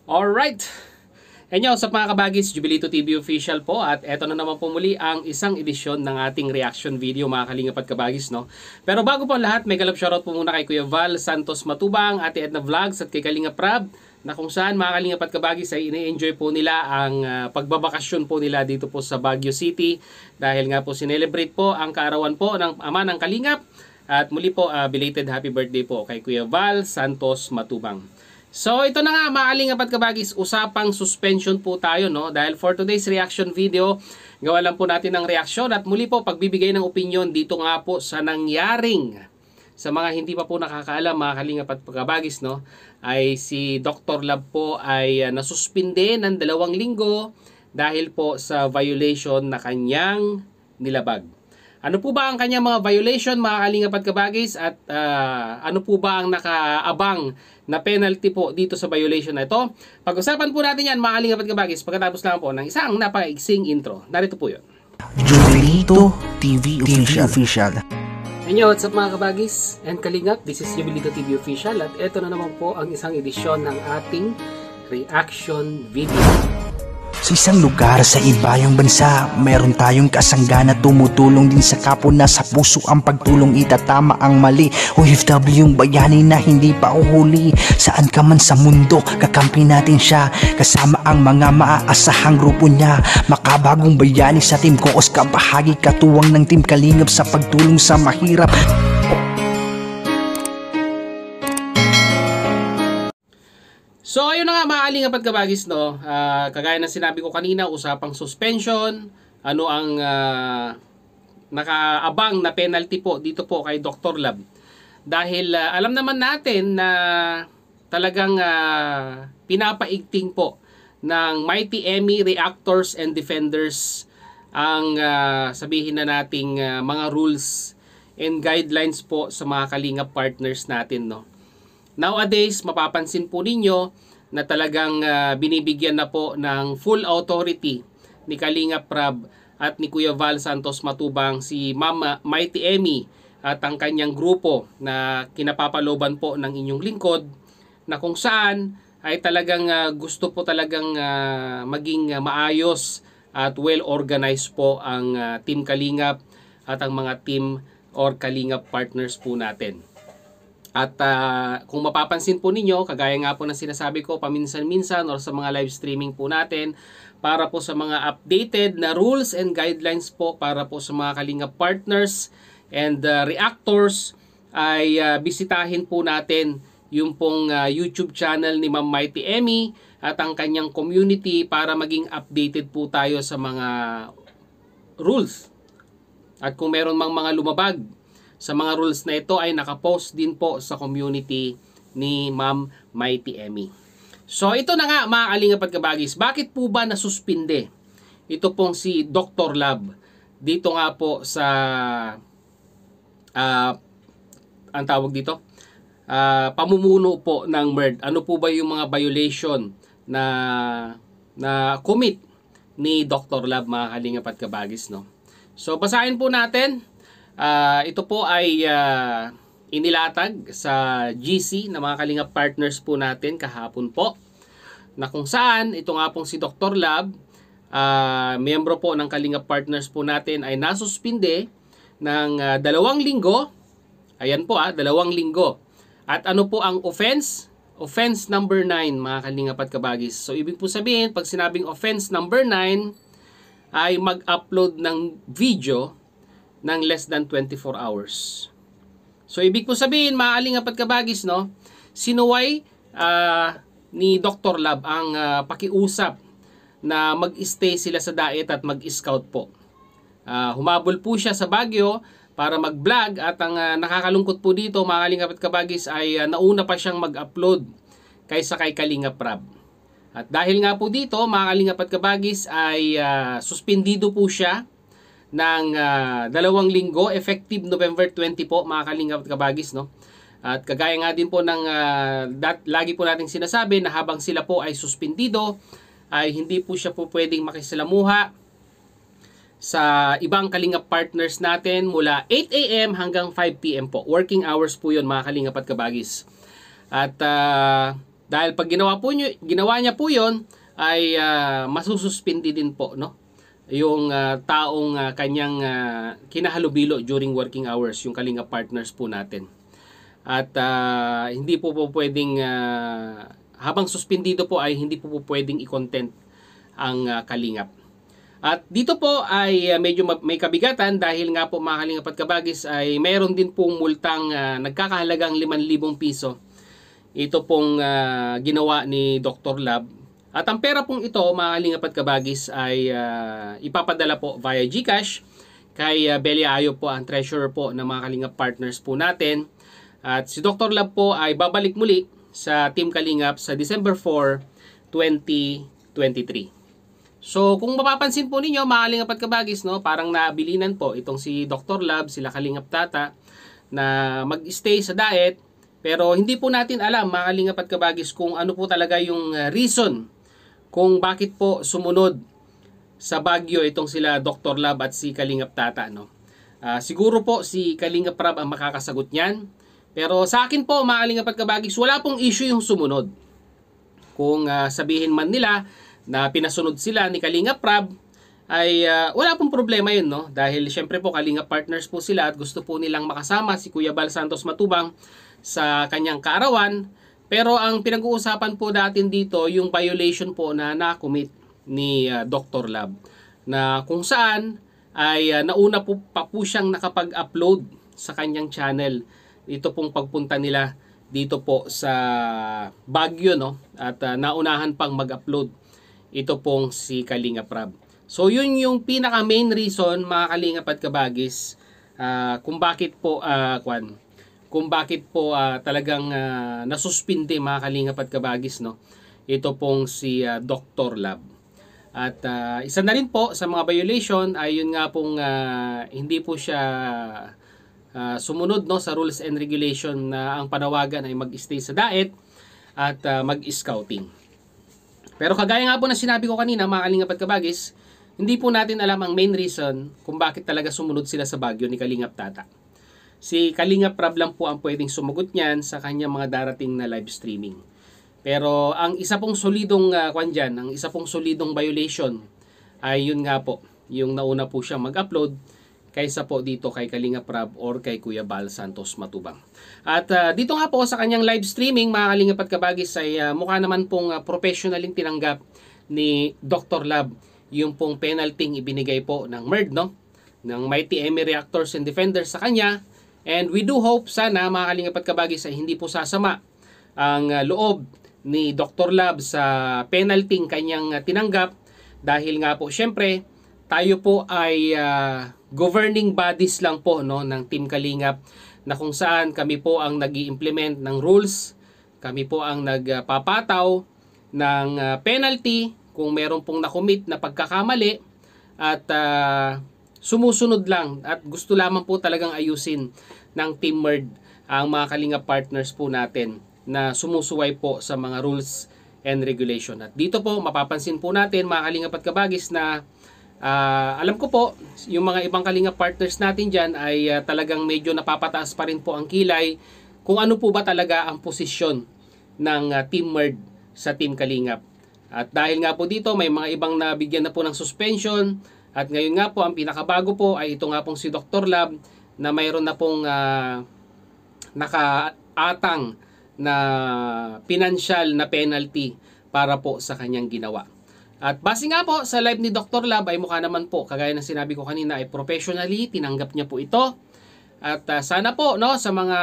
Alright! Yan sa mga kabagis, Jubilito TV official po at eto na naman po muli ang isang edisyon ng ating reaction video mga kalingap at kabagis, no? Pero bago po ang lahat, may galap shoutout po muna kay Kuya Val Santos Matubang, Ate Edna Vlogs at kay Kalingap Rab, na kung saan mga kalingap at kabagis ay ini-enjoy po nila ang pagbabakasyon po nila dito po sa Baguio City dahil nga po sinelebrate po ang kaarawan po ng ama ng Kalingap at muli po belated happy birthday po kay Kuya Val Santos Matubang. So ito na nga mga kalingap at kabagis, usapang suspension po tayo, no? Dahil for today's reaction video, gawa lang po natin ng reaksyon at muli po pagbibigay ng opinion dito nga po sa nangyaring, sa mga hindi pa po nakakaalam mga kalingap at kabagis, no? Ay si Dr. Love po ay nasuspinde ng 2 linggo dahil po sa violation na kanyang nilabag. Ano po ba ang kanyang mga violation mga kalingap at kabagis at ano po ba ang nakaabang na penalty po dito sa violation na ito? Pag-usapan po natin yan mga kalingap at kabagis pagkatapos lang po ng isang napakaiksing intro. Narito po yun. Jubilito TV Official. Hello, what's up mga kabagis and kalingap? This is Jubilito TV Official at ito na naman po ang isang edisyon ng ating reaction video. Sa isang lugar sa ibayang bansa, meron tayong kasangga na tumutulong din sa kapwa na sa puso ang pagtulong itatama ang mali. OFW bayani na hindi pa uhuli. Saan ka man sa mundo, kakampi natin siya. Kasama ang mga maaasahang grupo niya. Makabagong bayani sa Team Koos, kabahagi katuwang ng Team Kalingap sa pagtulong sa mahirap. So ayun na nga mga kalingap at kabagis, no? Kagaya ng sinabi ko kanina, usapang suspension, ano ang nakaabang na penalty po dito po kay Dr. Love. Dahil alam naman natin na talagang pinapaigting po ng Mighty Emmy Reactors and Defenders ang sabihin na nating mga rules and guidelines po sa mga kalingap partners natin, no? Nowadays, mapapansin po ninyo na talagang binibigyan na po ng full authority ni Kalingap Rab at ni Kuya Val Santos Matubang si Mama Mighty Emmy at ang kanyang grupo na kinapapaloban po ng inyong lingkod, na kung saan ay talagang gusto po talagang maging maayos at well organized po ang Team Kalingap at ang mga team or Kalingap partners po natin. At kung mapapansin po ninyo, kagaya nga po ng sinasabi ko paminsan-minsan or sa mga live streaming po natin, para po sa mga updated na rules and guidelines po para po sa mga Kalingap partners and reactors, ay bisitahin po natin yung pong YouTube channel ni Ma'am Mighty Emmy at ang kanyang community para maging updated po tayo sa mga rules. At kung meron mang mga lumabag sa mga rules na ito ay nakapost din po sa community ni Ma'am Mighty Emmy. So ito na nga mga kalingap at kabagis, bakit po ba nasuspinde ito pong si Dr. Love dito nga po sa ang tawag dito pamumuno po ng MERD? Ano po ba yung mga violation na commit ni Dr. Love mga kalingap at kabagis, no? So basahin po natin. Ito po ay inilatag sa GC na mga Kalingap partners po natin kahapon po, na kung saan ito nga pong si Dr. Love, miyembro po ng Kalingap partners po natin, ay nasuspinde ng 2 linggo. Ayan po 2 linggo. At ano po ang offense? Offense number 9 mga Kalingap at kabagis. So ibig po sabihin, pag sinabing offense number 9 ay mag-upload ng video ng less than 24 hours. So ibig po sabihin mga kalingap at kabagis, no, sinuway ni Dr. Love ang pakiusap na mag-stay sila sa diet at mag-scout po. Humabol po siya sa Baguio para mag-vlog at ang nakakalungkot po dito mga kalingap at kabagis ay nauna pa siyang mag-upload kaysa kay Kalingap Rab. At dahil nga po dito mga kalingap at kabagis ay suspendido po siya ng 2 linggo, effective November 20 po mga kalingap at kabagis, no? At kagaya nga din po ng lagi po nating sinasabi na habang sila po ay suspendido ay hindi po siya po pwedeng makisalamuha sa ibang Kalingap partners natin mula 8 AM hanggang 5 PM po. Working hours po yun mga kalingap at kabagis. At Dahil pag ginawa niya po 'yon ay masususpindi din po, no? Yung taong kanyang kinahalubilo during working hours, yung Kalinga partners po natin. At hindi po pwedeng habang suspendido po ay hindi po pwedeng i-content ang Kalingap. At dito po ay medyo may kabigatan dahil nga po mga Kalingap at Kabagis ay mayroon din pong multang nagkakahalagang 5,000 piso. Ito pong ginawa ni Dr. Lab. At ang pera pong ito mga Kalingap at Kabagis ay ipapadala po via GCash kay Belly Ayo po ang treasurer po ng mga Kalingap partners po natin. At si Dr. Lab po ay babalik muli sa Team Kalingap sa December 4, 2023. So, kung mapapansin po ninyo, mga Kalingap at Kabagis, no, parang naabilinan po itong si Dr. Lab, sila Kalingap Tata, na mag-stay sa diet. Pero hindi po natin alam, mga Kalingap at Kabagis, kung ano po talaga yung reason kung bakit po sumunod sa Baguio itong sila Dr. Lab at si Kalingap Tata. No? Siguro po si Kalingap Rab ang makakasagot niyan. Pero sa akin po, mga Kalingap at Kabagis, wala pong issue yung sumunod. Kung sabihin man nila na pinasunod sila ni Kalingap Rab, ay wala pong problema yun, no? Dahil syempre po Kalingap partners po sila at gusto po nilang makasama si Kuya Bal Santos Matubang sa kanyang kaarawan. Pero ang pinag-uusapan po natin dito yung violation po na na-commit ni Dr. Lab, na kung saan ay nauna po pa po siyang nakapag-upload sa kanyang channel. Ito pong pagpunta nila dito po sa Baguio, no? At naunahan pang mag-upload ito pong si Kalingap Rab. So yun yung pinaka main reason mga Kalingap at Kabagis kung bakit po talagang nasuspinde mga Kalingap at Kabagis, no? Ito pong si Dr. Lab. At isa na rin po sa mga violation ay yun nga pong hindi po siya sumunod, no, sa rules and regulation na ang panawagan ay mag-stay sa diet at mag-scouting. Pero kagaya nga po na sinabi ko kanina mga Kalingap at Kabagis, hindi po natin alam ang main reason kung bakit talaga sumunod sila sa Baguio ni Kalingap Tata. Si Kalingap Rab lang po ang pwedeng sumagot niyan sa kanyang mga darating na live streaming. Pero ang isa pong solidong ang isa pong solidong violation ay yun nga po, yung nauna po siya mag-upload kaysa po dito kay Kalingap Rab or kay Kuya Bal Santos Matubang. At dito nga po sa kanyang live streaming mga Kalingap at Kabagis ay mukha naman pong professionaling tinanggap ni Dr. Lab yung pong penalty ibinigay po ng MERD, no? Ng Mighty Emi Reactors and Defenders sa kanya. And we do hope sana mga Kalingap at Kabagis ay hindi po sasama ang loob ni Dr. Lab sa penalty kanyang tinanggap dahil nga po syempre tayo po ay governing bodies lang po, no, ng Team Kalingap na kung saan kami po ang nag-i-implement ng rules, kami po ang nagpapataw ng penalty kung meron pong nakomit na pagkakamali at sumusunod lang at gusto lamang po talagang ayusin ng Team MERD ang mga Kalingap partners po natin na sumusuway po sa mga rules and regulation. At dito po mapapansin po natin mga Kalingap at Kabagis na alam ko po, yung mga ibang Kalingap partners natin dyan ay talagang medyo napapataas pa rin po ang kilay kung ano po ba talaga ang posisyon ng Team MERD sa Team Kalingap. At dahil nga po dito, may mga ibang nabigyan na po ng suspension at ngayon nga po, ang pinakabago po ay ito nga pong si Dr. Lab na mayroon na pong nakaatang na financial na penalty para po sa kanyang ginawa. At base nga po sa live ni Dr. Lab ay mukha naman po, kagaya ng sinabi ko kanina, ay professionally tinanggap niya po ito. At sana po, no, sa mga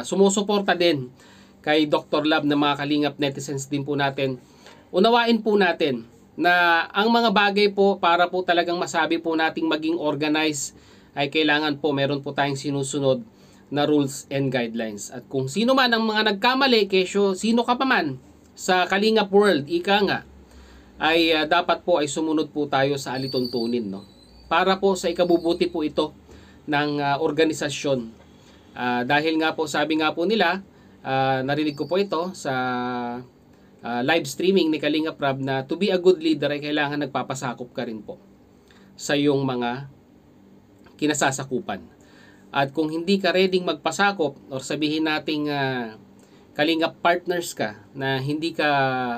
sumusuporta din kay Dr. Lab na mga Kalingap netizens din po natin, unawain po natin na ang mga bagay po para po talagang masabi po nating maging organized ay kailangan po meron po tayong sinusunod na rules and guidelines. At kung sino man ang mga nagkamali, kesyo sino ka pa man sa Kalingap world, ika nga, ay dapat po ay sumunod po tayo sa alituntunin, no? Para po sa ikabubuti po ito ng organisasyon. Dahil nga po, sabi nga po nila, narinig ko po ito sa live streaming ni Kalingap Rab na to be a good leader ay kailangan nagpapasakop ka rin po sa iyong mga kinasasakupan. At kung hindi ka ready magpasakop or sabihin nating Kalingap partners ka na hindi ka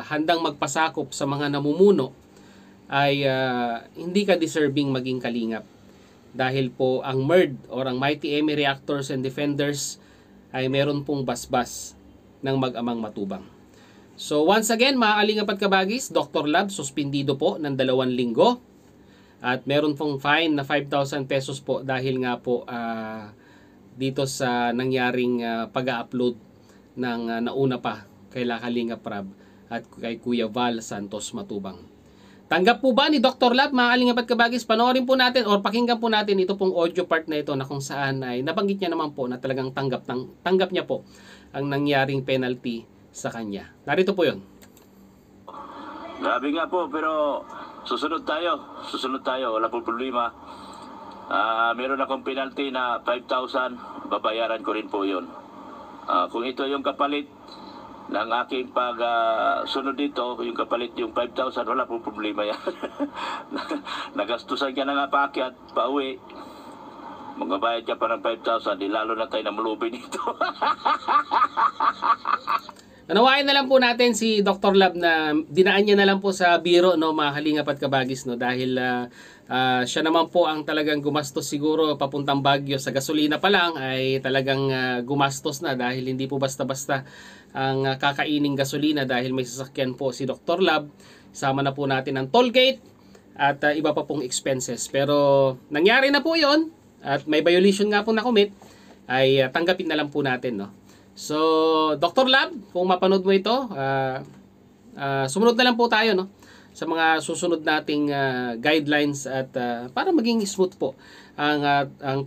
handang magpasakop sa mga namumuno, ay hindi ka deserving maging kalingap. Dahil po ang MERD or ang Mighty Emi Reactors and Defenders ay meron pong basbas ng mag-amang matubang. So once again, mga kalingap at kabagis, Dr. Lab suspindido po ng 2 linggo. At meron pong fine na 5,000 pesos po dahil nga po dito sa nangyaring pag-upload ng nauna pa kay Kalingap Rab at kay Kuya Val Santos Matubang. Tanggap po ba ni Dr. Lab, mga kalingap at kabagis? Panoorin po natin or pakinggan po natin ito pong audio part na ito na kung saan ay nabanggit niya naman po na talagang tanggap niya po ang nangyaring penalty sa kanya. Narito po yun. Grabe nga po, pero susunod tayo, wala po problema. Meron akong penalty na 5,000, babayaran ko rin po yun. Kung ito yung kapalit ng aking pagsunod dito, yung kapalit yung 5,000, wala po problema yan. Nagastusan ka na nga paakyat, pauwi. Magbabayad ka pa ng 5,000, di lalo na tayo na malubi dito. Nanawain na lang po natin si Dr. Lab na dinaan niya na lang po sa biro, no, mga kalingap at kabagis, no, dahil siya naman po ang talagang gumastos siguro papuntang Baguio sa gasolina pa lang ay talagang gumastos na dahil hindi po basta-basta ang kakaining gasolina dahil may sasakyan po si Dr. Lab. Sama na po natin ang toll gate at iba pa pong expenses. Pero nangyari na po yon at may violation nga po na commit, ay tanggapin na lang po natin, no. So, Dr. Lab, kung mapanood mo ito, sumunod na lang po tayo, no, sa mga susunod nating guidelines at para maging smooth po ang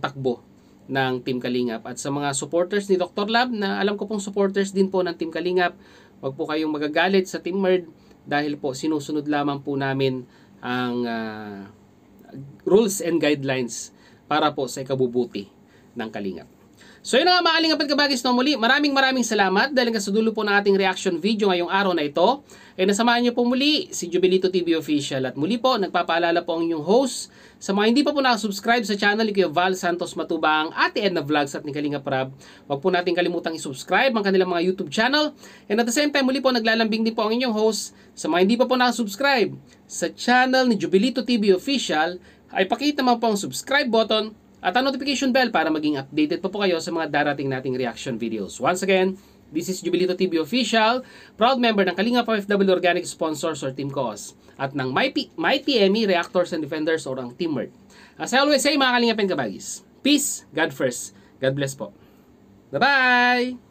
takbo ng Team Kalingap. At sa mga supporters ni Dr. Lab, na alam ko pong supporters din po ng Team Kalingap, wag po kayong magagalit sa Team MERD dahil po sinusunod lamang po namin ang rules and guidelines para po sa ikabubuti ng Kalingap. So yun nga, mga kalingap at kabagis, no, muli maraming salamat dahil nga sa dulo po ng ating reaction video ngayong araw na ito ay nasamahan niyo po muli si Jubilito TV Official. At muli po, nagpapaalala po ang inyong host sa mga hindi pa po nakasubscribe sa channel ni Kuya Val Santos Matubang, Ate Edna Vlogs at ni Kalingap Rab. Huwag po natin kalimutang i-subscribe ang kanilang mga YouTube channel. And at the same time, muli po naglalambing din po ang inyong host sa mga hindi pa po nakasubscribe sa channel ni Jubilito TV Official, ay pakita mo po ang subscribe button at ang notification bell para maging updated po kayo sa mga darating nating reaction videos. Once again, this is Jubilito TV Official, proud member ng Kalingap OFW Organic Sponsors or Team Cause at ng Mighty Emi Reactors and Defenders or ang Team MERD. As I always say, mga kalingap and kabagis, peace, God first. God bless po. Bye-bye!